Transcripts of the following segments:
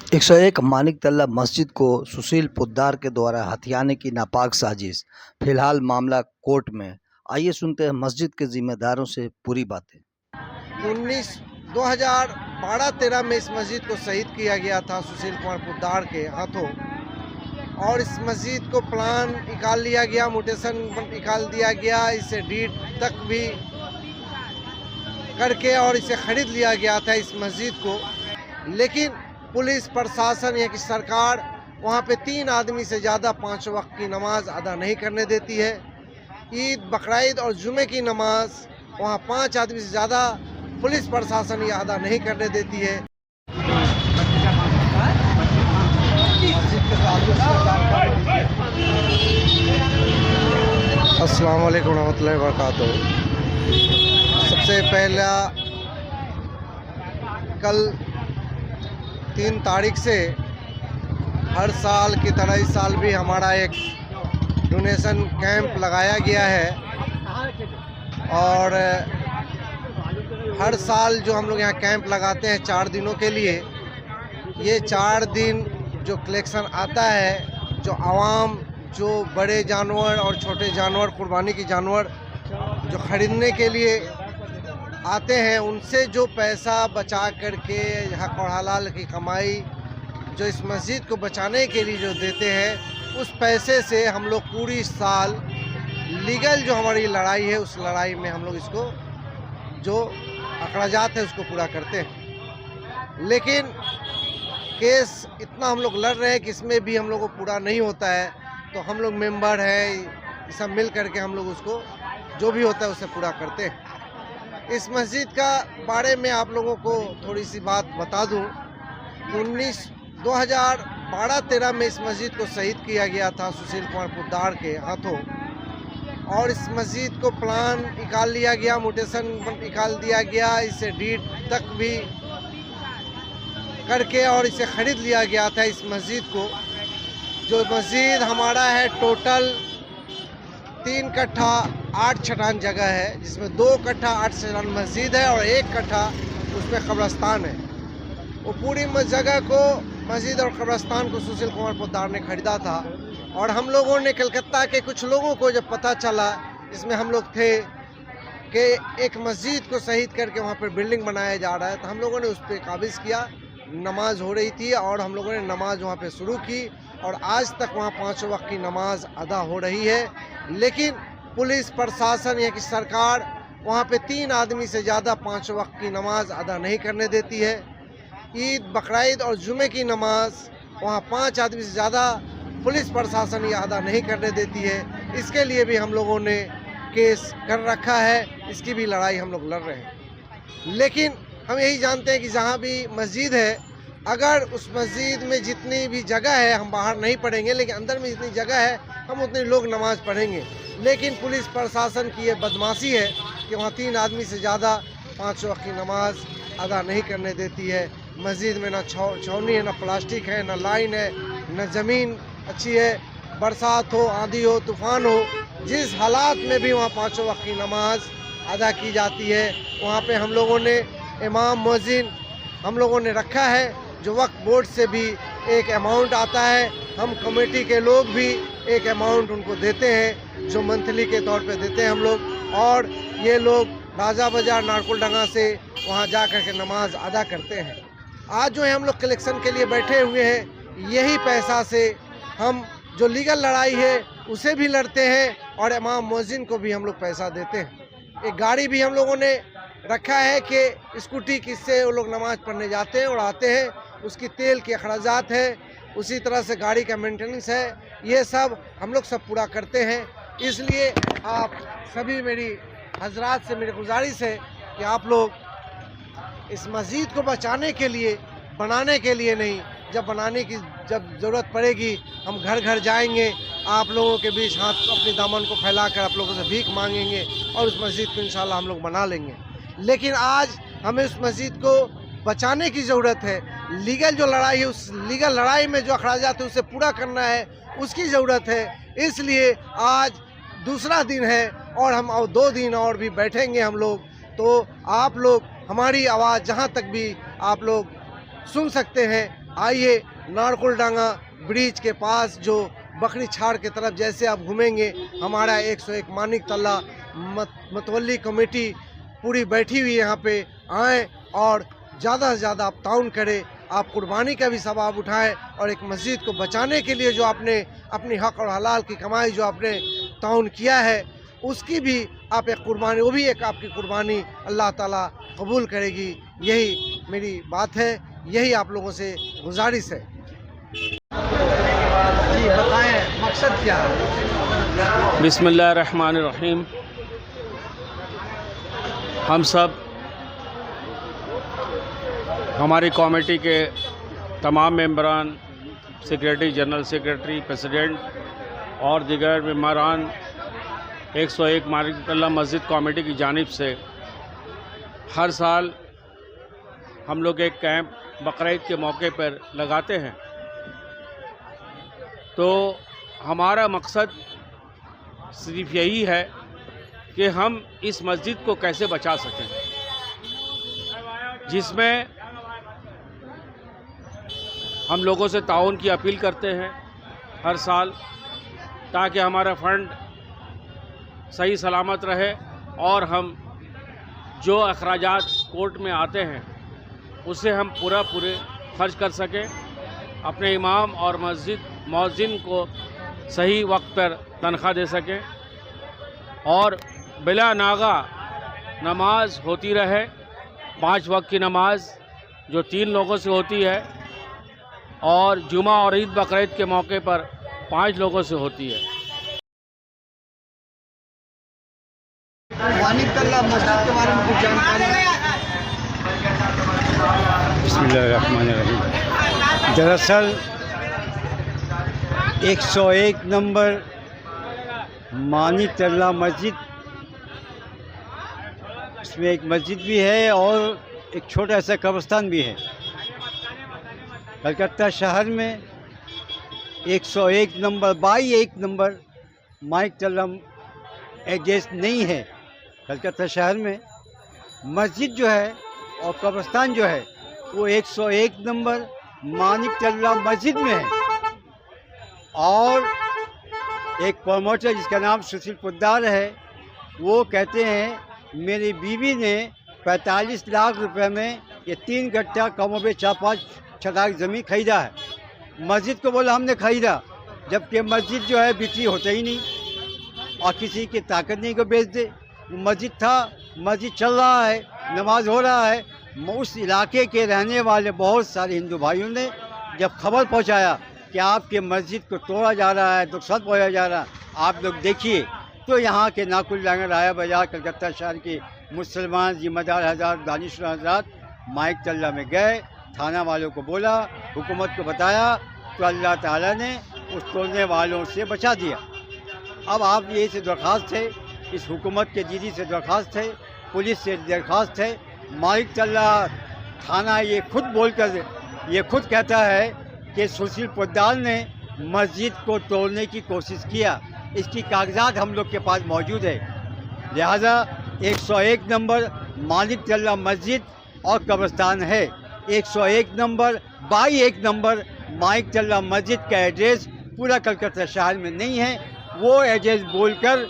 101 मानिक तल्ला मस्जिद को सुशील पोद्दार के द्वारा हथियाने की नापाक साजिश। फिलहाल मामला कोर्ट में। आइए सुनते हैं मस्जिद के जिम्मेदारों से पूरी बातें। 2012-13 में इस मस्जिद को शहीद किया गया था सुशील कुमार पोद्दार के हाथों, और इस मस्जिद को प्लान निकाल लिया गया, म्यूटेशन निकाल दिया गया, इसे डीड तक भी करके और इसे खरीद लिया गया था इस मस्जिद को। लेकिन पुलिस प्रशासन या की सरकार वहाँ पे 3 आदमी से ज़्यादा 5 वक्त की नमाज अदा नहीं करने देती है। ईद, बकरीद और जुमे की नमाज वहाँ 5 आदमी से ज़्यादा पुलिस प्रशासन ये अदा नहीं करने देती है। अस्सलाम वालेकुम रहमतुल्लाहि व बरकातुहू। सबसे पहला, कल 3 तारीख से हर साल की तरह इस साल भी हमारा एक डोनेशन कैंप लगाया गया है, और हर साल जो हम लोग यहाँ कैंप लगाते हैं 4 दिनों के लिए, ये 4 दिन जो कलेक्शन आता है, जो आवाम, जो बड़े जानवर और छोटे जानवर, कुर्बानी की जानवर जो ख़रीदने के लिए आते हैं, उनसे जो पैसा बचा करके हक और हलाल की कमाई जो इस मस्जिद को बचाने के लिए जो देते हैं, उस पैसे से हम लोग पूरी साल लीगल जो हमारी लड़ाई है, उस लड़ाई में हम लोग इसको जो अखराजात है उसको पूरा करते हैं। लेकिन केस इतना हम लोग लड़ रहे हैं कि इसमें भी हम लोग को पूरा नहीं होता है, तो हम लोग मेंबर हैं, सब मिल करके हम लोग उसको जो भी होता है उसे पूरा करते हैं। इस मस्जिद का बारे में आप लोगों को थोड़ी सी बात बता दूं। 2012-13 में इस मस्जिद को शहीद किया गया था सुशील कुमार पोद्दार के हाथों, और इस मस्जिद को प्लान निकाल लिया गया, म्यूटेशन निकाल दिया गया, इसे डीड तक भी करके और इसे खरीद लिया गया था इस मस्जिद को। जो मस्जिद हमारा है टोटल 3 कट्ठा 8 छटान जगह है, जिसमें 2 कट्ठा 8 छटान मस्जिद है और 1 कट्ठा उसमें कब्रस्तान है। वो पूरी जगह को, मस्जिद और कब्रस्तान को सुशील कुमार पोद्दार ने खरीदा था। और हम लोगों ने कलकत्ता के कुछ लोगों को जब पता चला, इसमें हम लोग थे, कि एक मस्जिद को शहीद करके वहाँ पर बिल्डिंग बनाया जा रहा है, तो हम लोगों ने उस पर काबिज़ किया। नमाज हो रही थी और हम लोगों ने नमाज वहाँ पे शुरू की, और आज तक वहाँ 5 वक्त की नमाज अदा हो रही है। लेकिन पुलिस प्रशासन या की सरकार वहाँ पे 3 आदमी से ज़्यादा 5 वक्त की नमाज अदा नहीं करने देती है। ईद, बकरीद और जुमे की नमाज वहाँ 5 आदमी से ज़्यादा पुलिस प्रशासन ये अदा नहीं करने देती है। इसके लिए भी हम लोगों ने केस कर रखा है, इसकी भी लड़ाई हम लोग लड़ रहे हैं। लेकिन हम यही जानते हैं कि जहाँ भी मस्जिद है, अगर उस मस्जिद में जितनी भी जगह है, हम बाहर नहीं पढ़ेंगे, लेकिन अंदर में जितनी जगह है हम उतने लोग नमाज़ पढ़ेंगे। लेकिन पुलिस प्रशासन की ये बदमाशी है कि वहाँ 3 आदमी से ज़्यादा 5 वक्त की नमाज अदा नहीं करने देती है। मस्जिद में ना छावनी है, ना प्लास्टिक है, ना लाइन है, ना ज़मीन अच्छी है। बरसात हो, आंधी हो, तूफ़ान हो, जिस हालात में भी वहाँ 5 वक्त की नमाज अदा की जाती है। वहाँ पे हम लोगों ने इमाम, मुअज्जिन हम लोगों ने रखा है, जो वक्फ बोर्ड से भी एक अमाउंट आता है। हम कमेटी के लोग भी एक अमाउंट उनको देते हैं, जो मंथली के तौर पे देते हैं हम लोग, और ये लोग राजा बाजार, नारकुलडंगा से वहाँ जा कर के नमाज अदा करते हैं। आज जो है हम लोग कलेक्शन के लिए बैठे हुए हैं, यही पैसा से हम जो लीगल लड़ाई है उसे भी लड़ते हैं, और इमाम, मुअज्जिन को भी हम लोग पैसा देते हैं। एक गाड़ी भी हम लोगों ने रखा है कि स्कूटी किससे वो लोग नमाज़ पढ़ने जाते हैं और आते हैं, उसकी तेल के अखराजात है, उसी तरह से गाड़ी का मेंटेनेंस है, ये सब हम लोग सब पूरा करते हैं। इसलिए आप सभी, मेरी हजरात से मेरी गुजारिश है कि आप लोग इस मस्जिद को बचाने के लिए, बनाने के लिए नहीं, जब बनाने की जब ज़रूरत पड़ेगी हम घर घर जाएंगे, आप लोगों के बीच हाथ अपने दामन को फैलाकर आप लोगों से भीख मांगेंगे, और उस मस्जिद को इंशाल्लाह हम लोग बना लेंगे। लेकिन आज हमें उस मस्जिद को बचाने की ज़रूरत है। लीगल जो लड़ाई है, उस लीगल लड़ाई में जो अखराजात है उसे पूरा करना है, उसकी ज़रूरत है। इसलिए आज दूसरा दिन है, और हम और 2 दिन और भी बैठेंगे हम लोग। तो आप लोग हमारी आवाज़ जहाँ तक भी आप लोग सुन सकते हैं, आइए नारकुलडांगा ब्रिज के पास जो बकरी छाड़ के तरफ जैसे आप घूमेंगे, हमारा 101 मानिक तल्ला मतवल्ली कमेटी पूरी बैठी हुई है। यहाँ पे आएँ और ज़्यादा से ज़्यादा आप ताउन करें, आप कुर्बानी का भी सवाब उठाएं और एक मस्जिद को बचाने के लिए जो आपने अपनी हक और हलाल की कमाई जो आपने ताउन किया है, उसकी भी आप एक कुर्बानी, वो भी एक आपकी कुर्बानी अल्लाह ताला कबूल करेगी। यही मेरी बात है, यही आप लोगों से गुजारिश है। जी बताएं मकसद क्या है? बिस्मिल्लाहिर्रहमानिर्रहीम। हम सब हमारी कमेटी के तमाम मेंबरान, सेक्रेटरी, जनरल सेक्रेटरी, प्रेसिडेंट और दीगर मेंबरान 101 मानिक तल्ला मस्जिद कमेटी की जानिब से हर साल हम लोग एक कैंप बकरीद के मौके पर लगाते हैं। तो हमारा मकसद सिर्फ यही है कि हम इस मस्जिद को कैसे बचा सकें, जिसमें हम लोगों से ताउन की अपील करते हैं हर साल, ताकि हमारा फ़ंड सही सलामत रहे और हम जो अखराजात कोर्ट में आते हैं उसे हम पूरे खर्च कर सकें, अपने इमाम और मस्जिद मौज़िन को सही वक्त पर तनख्वाह दे सकें और बिला नागा नमाज होती रहे। 5 वक्त की नमाज जो 3 लोगों से होती है और जुमा और ईद बकरीद के मौके पर 5 लोगों से होती है। मानिक तल्ला मस्जिद के बारे में कुछ जानकारी? बिस्मिल्लाहिर्रहमानिर्रहीम। दरअसल 101 नंबर मानिक तल्ला मस्जिद, इसमें एक मस्जिद भी है और एक छोटा सा कब्रिस्तान भी है। कलकत्ता शहर में 101 नंबर बाई 1 नंबर मानिक तल्ला एड्रेस नहीं है। कलकत्ता शहर में मस्जिद जो है और कब्रिस्तान जो है वो 101 नंबर मानिक तल्ला मस्जिद में है। और एक प्रमोटर जिसका नाम सुशील पोद्दार है, वो कहते हैं मेरी बीवी ने 45 लाख रुपए में ये 3 गट्टा कमोबे 4-5 छटाक ज़मीन खरीदा है। मस्जिद को बोला हमने खरीदा, जबकि मस्जिद जो है बिक्री होता ही नहीं और किसी की ताकत नहीं को बेच दे। मस्जिद था, मस्जिद चल रहा है, नमाज हो रहा है। उस इलाके के रहने वाले बहुत सारे हिंदू भाइयों ने जब खबर पहुंचाया कि आपके मस्जिद को तोड़ा जा रहा है, नुकसान पहुंचाया जा रहा है, आप लोग देखिए, तो यहाँ के नाकुलडांगा राया बाजार कलकत्ता शहर के मुसलमान जिम्मेदार हज़रात, दानिशवर हज़रात मानिक तल्ला में गए, थाना वालों को बोला, हुकूमत को बताया, तो अल्लाह ताला ने उस तोड़ने वालों से बचा दिया। अब आप ये से दरख्वास्त है, इस हुकूमत के दीदी से दरख्वास्त है, पुलिस से दरख्वास्त है। मानिक तल्ला थाना ये खुद बोलकर ये खुद कहता है कि सुशील पोद्दार ने मस्जिद को तोड़ने की कोशिश किया। इसकी कागजात हम लोग के पास मौजूद है। लिहाजा 101 नंबर मानिक तल्ला मस्जिद और कब्रिस्तान है। 101 नंबर बाई 1 नंबर मानिक तल्ला मस्जिद का एड्रेस पूरा कलकत्ता शहर में नहीं है। वो एड्रेस बोलकर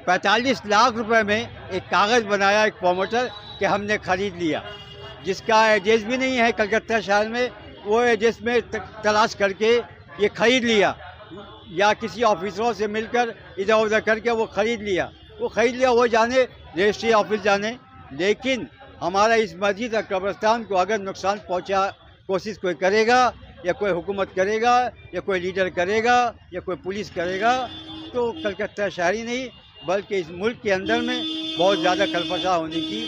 45 लाख रुपए में एक कागज़ बनाया एक प्रमोटर कि हमने ख़रीद लिया, जिसका एड्रेस भी नहीं है कलकत्ता शहर में। वो एड्रेस में तलाश करके ये ख़रीद लिया, या किसी ऑफिसरों से मिलकर इधर उधर करके वो ख़रीद लिया। वो जाने, रजिस्ट्री ऑफिस जाने। लेकिन हमारा इस मस्जिद और कब्रिस्तान को अगर नुकसान पहुंचा कोशिश कोई करेगा, या कोई हुकूमत करेगा, या कोई लीडर करेगा, या कोई पुलिस करेगा, तो कलकत्ता शहर ही नहीं बल्कि इस मुल्क के अंदर में बहुत ज़्यादा कलफशा होने की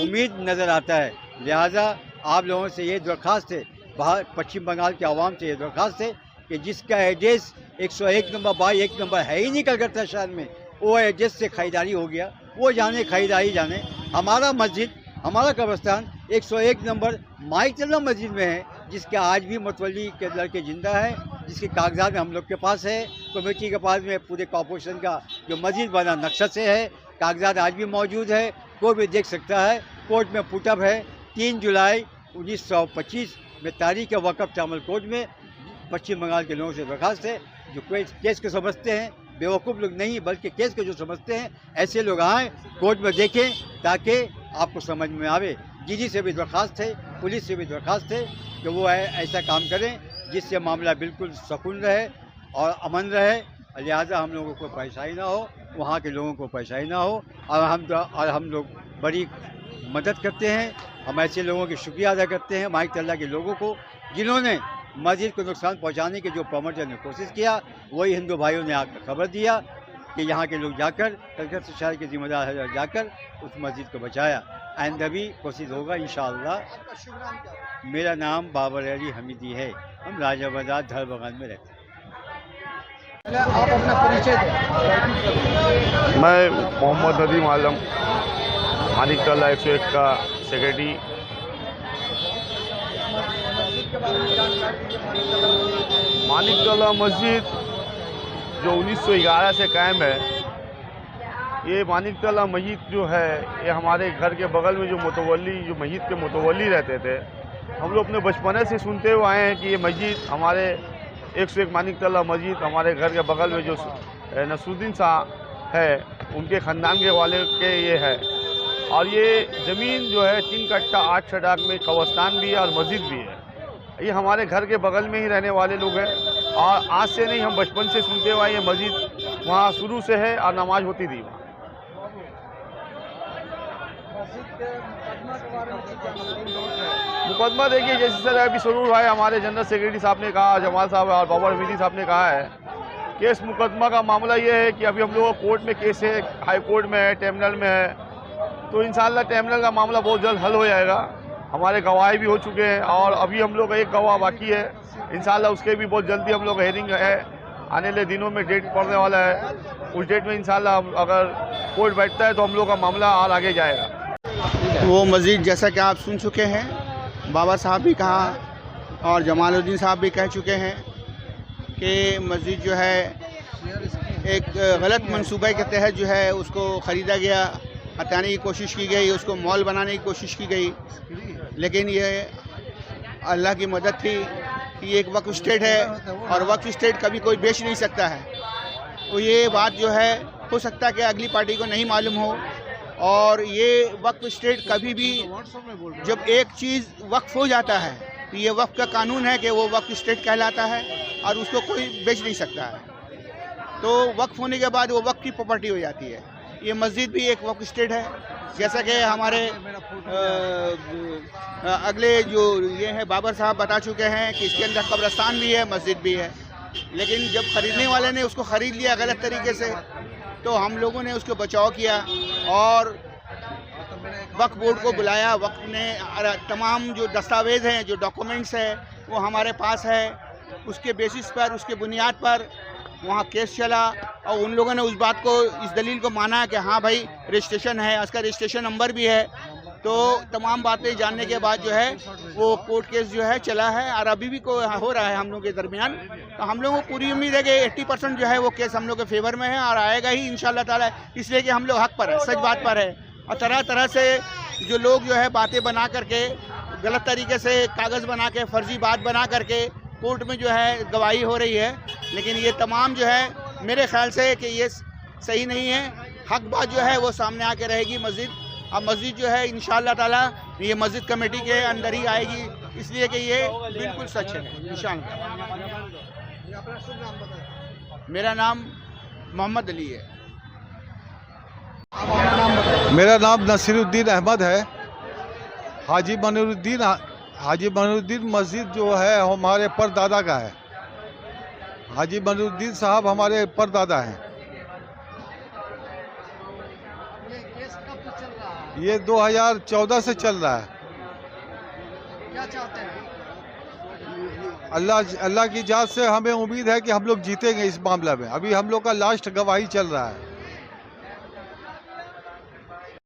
उम्मीद नज़र आता है। लिहाजा आप लोगों से ये दरख्वास्त है, बाहर पश्चिम बंगाल के आवाम से ये दरख्वास्त है कि जिसका एड्रेस 101 नंबर बाई 1 नंबर है ही नहीं कलकत्ता शहर में, वो एड्रेस से ख़रीदारी हो गया, वो जाने खरीदारी जाने। हमारा मस्जिद, हमारा कब्रिस्तान 101 नंबर मानिक तल्ला मस्जिद में है, जिसका आज भी मतवली के लड़के ज़िंदा है, जिसके कागजात हम लोग के पास है, कमेटी के पास में पूरे कॉर्पोरेशन का जो मस्जिद बना नक्शा से है, कागजात आज भी मौजूद है, कोई भी देख सकता है। कोर्ट में पुटअप है 3 जुलाई 1925 मैं तारीख वक़्फ़ तामलकोट में पश्चिम बंगाल के लोगों से दरख्वास्त है जो केस को समझते हैं, बेवकूफ़ लोग नहीं बल्कि केस को जो समझते हैं ऐसे लोग आएँ कोर्ट में देखें ताकि आपको समझ में आवे। डीजी से भी दरख्वास्त है, पुलिस से भी दरख्वास्त है कि वो ऐसा काम करें जिससे मामला बिल्कुल सुकून रहे और अमन रहे, लिहाजा हम लोगों को परेशानी ना हो, वहाँ के लोगों को परेशानी ना हो। और हम लोग बड़ी मदद करते हैं, हम ऐसे लोगों की शुक्रिया अदा करते हैं माइक तल्ला के लोगों को जिन्होंने मस्जिद को नुकसान पहुंचाने की जो प्रमोटर ने कोशिश किया। वही हिंदू भाइयों ने आकर खबर दिया कि यहाँ के लोग जाकर कलकत्ता शहर के जिम्मेदार जाकर उस मस्जिद को बचाया। आइंदा भी कोशिश होगा इंशाअल्लाह। मेरा नाम बाबर अली हमीदी है, हम राजा बाजार धर बगान में रहते हैं। आप अपना परिचय दें। मैं मोहम्मद नदीम आलम मानिक तल्ला 101 का सेक्रेटरी। मानिक तल्ला मस्जिद जो 1911 से कायम है, ये मानिक तल्ला मस्जिद जो है ये हमारे घर के बगल में जो मस्जिद के मुतवल्ली रहते थे, हम लोग अपने बचपने से सुनते हुए आए हैं कि ये मस्जिद हमारे 101 मानिक तल्ला मस्जिद हमारे घर के बगल में जो नसरुद्दीन साहब है उनके ख़ानदान के वाले के ये है। और ये ज़मीन जो है 3 कट्टा 8 छटाक में कब्रिस्तान भी है और मस्जिद भी है। ये हमारे घर के बगल में ही रहने वाले लोग हैं और आज से नहीं, हम बचपन से सुनते हुए ये मस्जिद वहाँ शुरू से है और नमाज होती थी वहाँ। मुकदमा देखिए जैसे सर अभी शुरू हुआ है, हमारे जनरल सेक्रेटरी साहब ने कहा, जमाल साहब और बाबर हमीदी साहब ने कहा है कि इस मुकदमा का मामला ये है कि अभी हम लोगों का कोर्ट में केस है, हाई कोर्ट में है, टर्मिनल में है, तो इंशाअल्लाह टर्मिनल का मामला बहुत जल्द हल हो जाएगा। हमारे गवाह भी हो चुके हैं और अभी हम लोग का एक गवाह बाकी है, इंशाअल्लाह उसके भी बहुत जल्दी हम लोग हेयरिंग है, आने वाले दिनों में डेट पड़ने वाला है। उस डेट में इंशाअल्लाह अगर कोर्ट बैठता है तो हम लोग का मामला और आगे जाएगा। वो मस्जिद जैसा कि आप सुन चुके हैं, बाबा साहब भी कहा और जमालुद्दीन साहब भी कह चुके हैं कि मस्जिद जो है एक गलत मंसूबे के तहत जो है उसको ख़रीदा गया, हटाने की कोशिश की गई, उसको मॉल बनाने की कोशिश की गई। लेकिन ये अल्लाह की मदद थी कि एक वक्फ स्टेट है और वक्फ स्टेट कभी कोई बेच नहीं सकता है। तो ये बात जो है हो सकता है कि अगली पार्टी को नहीं मालूम हो, और ये वक्फ स्टेट कभी भी जब एक चीज़ वक्फ हो जाता है तो ये वक्फ का कानून है कि वो वक्फ स्टेट कहलाता है और उसको कोई बेच नहीं सकता है। तो वक्फ होने के बाद वो वक्फ की प्रॉपर्टी हो जाती है। ये मस्जिद भी एक वक्फ स्टेट है, जैसा कि हमारे अगले जो ये है बाबर साहब बता चुके हैं कि इसके अंदर कब्रिस्तान भी है, मस्जिद भी है। लेकिन जब ख़रीदने वाले ने उसको ख़रीद लिया गलत तरीके से, तो हम लोगों ने उसको बचाव किया और वक्फ बोर्ड को बुलाया। वक्फ ने तमाम जो दस्तावेज़ हैं, जो डॉक्यूमेंट्स हैं, वो हमारे पास है। उसके बेसिस पर, उसके बुनियाद पर वहाँ केस चला और उन लोगों ने उस बात को, इस दलील को माना कि हाँ भाई रजिस्ट्रेशन है, उसका रजिस्ट्रेशन नंबर भी है। तो तमाम बातें जानने के बाद जो है वो कोर्ट केस जो है चला है और अभी भी हो रहा है हम लोग के दरमियान। तो हम लोगों को पूरी उम्मीद है कि 80% जो है वो केस हम लोग के फेवर में है और आएगा ही इंशाल्लाह ताला, इसलिए कि हम लोग हक पर है, सच बात पर है। और तरह तरह से जो लोग जो है बातें बना करके, गलत तरीके से कागज़ बना के, फर्जी बात बना करके कोर्ट में जो है गवाही हो रही है। लेकिन ये तमाम जो है मेरे ख्याल से कि ये सही नहीं है। हक बात जो है वो सामने आके रहेगी मस्जिद। अब मस्जिद जो है इंशाअल्लाह ताला ये मस्जिद कमेटी के अंदर ही आएगी, इसलिए कि ये बिल्कुल सच है इंशाअल्लाह। मेरा नाम मोहम्मद अली है। मेरा नाम नसीरुद्दीन अहमद है। हाजी मनीरुद्दीन मस्जिद जो है हमारे परदादा का है। हाजी मनीरुद्दीन साहब हमारे परदादा हैं। ये 2014 से चल रहा है। क्या चाहते हैं? अल्लाह की जात से हमें उम्मीद है कि हम लोग जीतेंगे इस मामला में। अभी हम लोग का लास्ट गवाही चल रहा है।